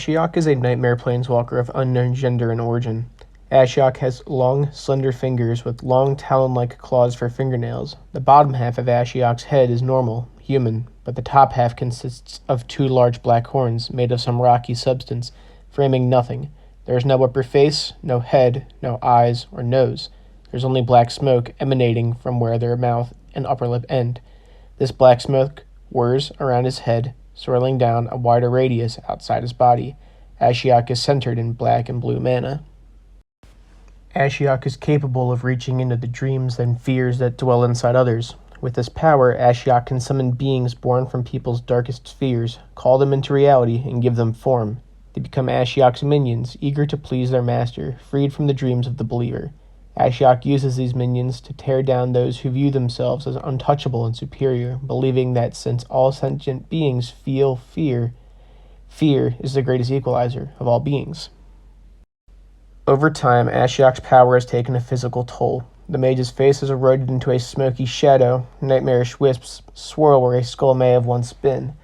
Ashiok is a nightmare planeswalker of unknown gender and origin. Ashiok has long, slender fingers with long, talon-like claws for fingernails. The bottom half of Ashiok's head is normal, human, but the top half consists of two large black horns made of some rocky substance, framing nothing. There is no upper face, no head, no eyes, or nose. There's only black smoke emanating from where their mouth and upper lip end. This black smoke whirs around his head, swirling down a wider radius outside his body. Ashiok is centered in black and blue mana. Ashiok is capable of reaching into the dreams and fears that dwell inside others. With this power, Ashiok can summon beings born from people's darkest fears, call them into reality, and give them form. They become Ashiok's minions, eager to please their master, freed from the dreams of the believer. Ashiok uses these minions to tear down those who view themselves as untouchable and superior, believing that since all sentient beings feel fear, fear is the greatest equalizer of all beings. Over time, Ashiok's power has taken a physical toll. The mage's face is eroded into a smoky shadow, nightmarish wisps swirl where a skull may have once been.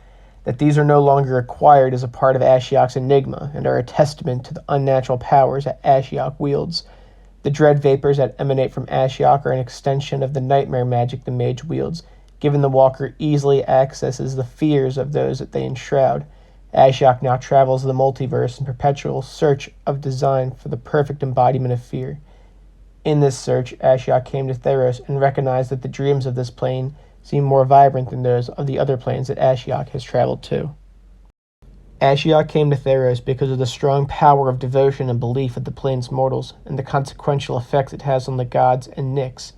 That these are no longer acquired is a part of Ashiok's enigma, and are a testament to the unnatural powers that Ashiok wields. The dread vapors that emanate from Ashiok are an extension of the nightmare magic the mage wields, given the walker easily accesses the fears of those that they enshroud. Ashiok now travels the multiverse in perpetual search of design for the perfect embodiment of fear. In this search, Ashiok came to Theros and recognized that the dreams of this plane seem more vibrant than those of the other planes that Ashiok has traveled to. Ashiok came to Theros because of the strong power of devotion and belief of the plane's mortals, and the consequential effects it has on the gods and Nyx.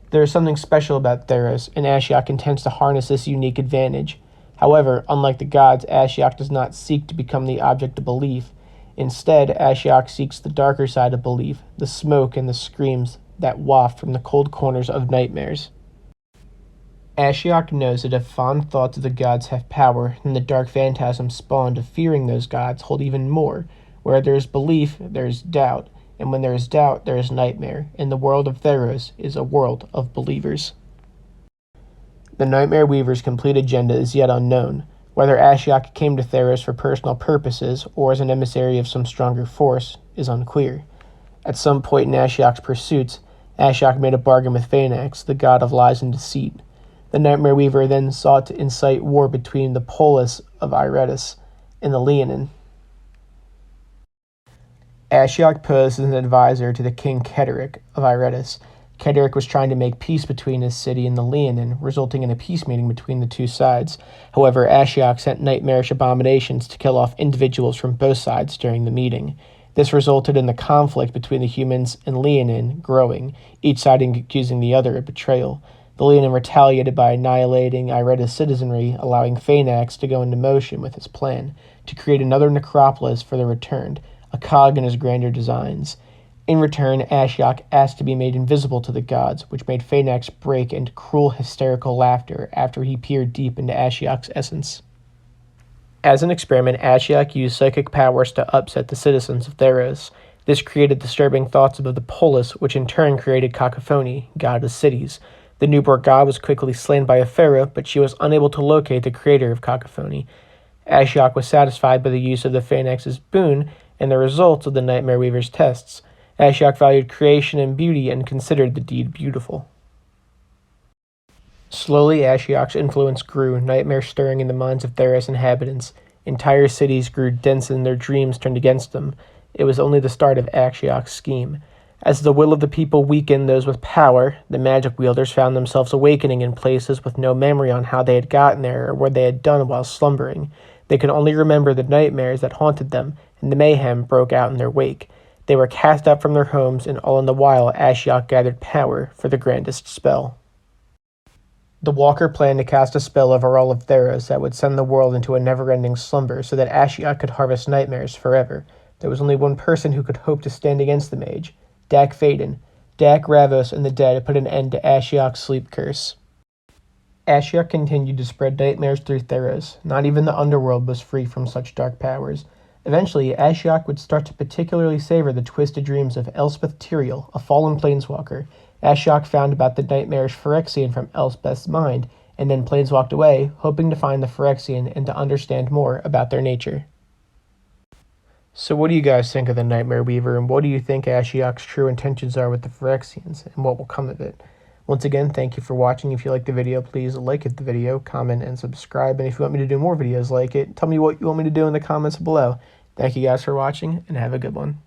There is something special about Theros, and Ashiok intends to harness this unique advantage. However, unlike the gods, Ashiok does not seek to become the object of belief. Instead, Ashiok seeks the darker side of belief, the smoke and the screams that waft from the cold corners of nightmares. Ashiok knows that if fond thoughts of the gods have power, then the dark phantasms spawned of fearing those gods hold even more. Where there is belief, there is doubt, and when there is doubt, there is nightmare, and the world of Theros is a world of believers. The Nightmare Weaver's complete agenda is yet unknown. Whether Ashiok came to Theros for personal purposes or as an emissary of some stronger force is unclear. At some point in Ashiok's pursuits, Ashiok made a bargain with Phaenax, the god of lies and deceit. The Nightmare Weaver then sought to incite war between the polis of Iretis and the Leonin. Ashiok posed as an advisor to the king Kederic of Iretis. Kederic was trying to make peace between his city and the Leonin, resulting in a peace meeting between the two sides. However, Ashiok sent nightmarish abominations to kill off individuals from both sides during the meeting. This resulted in the conflict between the humans and Leonin growing, each side accusing the other of betrayal. The Leonin retaliated by annihilating Iretis' citizenry, allowing Phaenax to go into motion with his plan to create another necropolis for the Returned, a cog in his grander designs. In return, Ashiok asked to be made invisible to the gods, which made Phaenax break into cruel, hysterical laughter after he peered deep into Ashiok's essence. As an experiment, Ashiok used psychic powers to upset the citizens of Theros. This created disturbing thoughts about the polis, which in turn created Cacophony, god of cities. The newborn god was quickly slain by a pharaoh, but she was unable to locate the creator of Cacophony. Ashiok was satisfied by the use of the Phaenax's boon and the results of the Nightmare Weaver's tests. Ashiok valued creation and beauty and considered the deed beautiful. Slowly, Ashiok's influence grew, nightmare stirring in the minds of Theros inhabitants. Entire cities grew dense and their dreams turned against them. It was only the start of Ashiok's scheme. As the will of the people weakened those with power, the magic wielders found themselves awakening in places with no memory on how they had gotten there or what they had done while slumbering. They could only remember the nightmares that haunted them, and the mayhem broke out in their wake. They were cast out from their homes, and all in the while Ashiok gathered power for the grandest spell. The Walker planned to cast a spell over all of Theros that would send the world into a never-ending slumber so that Ashiok could harvest nightmares forever. There was only one person who could hope to stand against the mage, Dak Faden. Dak, Ravos, and the dead put an end to Ashiok's sleep curse. Ashiok continued to spread nightmares through Theros. Not even the underworld was free from such dark powers. Eventually, Ashiok would start to particularly savor the twisted dreams of Elspeth Tyrael, a fallen planeswalker. Ashiok found about the nightmarish Phyrexian from Elspeth's mind, and then planeswalked away, hoping to find the Phyrexian and to understand more about their nature. So what do you guys think of the Nightmare Weaver, and what do you think Ashiok's true intentions are with the Phyrexians, and what will come of it? Once again, thank you for watching. If you liked the video, please like the video, comment, and subscribe. And if you want me to do more videos like it, tell me what you want me to do in the comments below. Thank you guys for watching, and have a good one.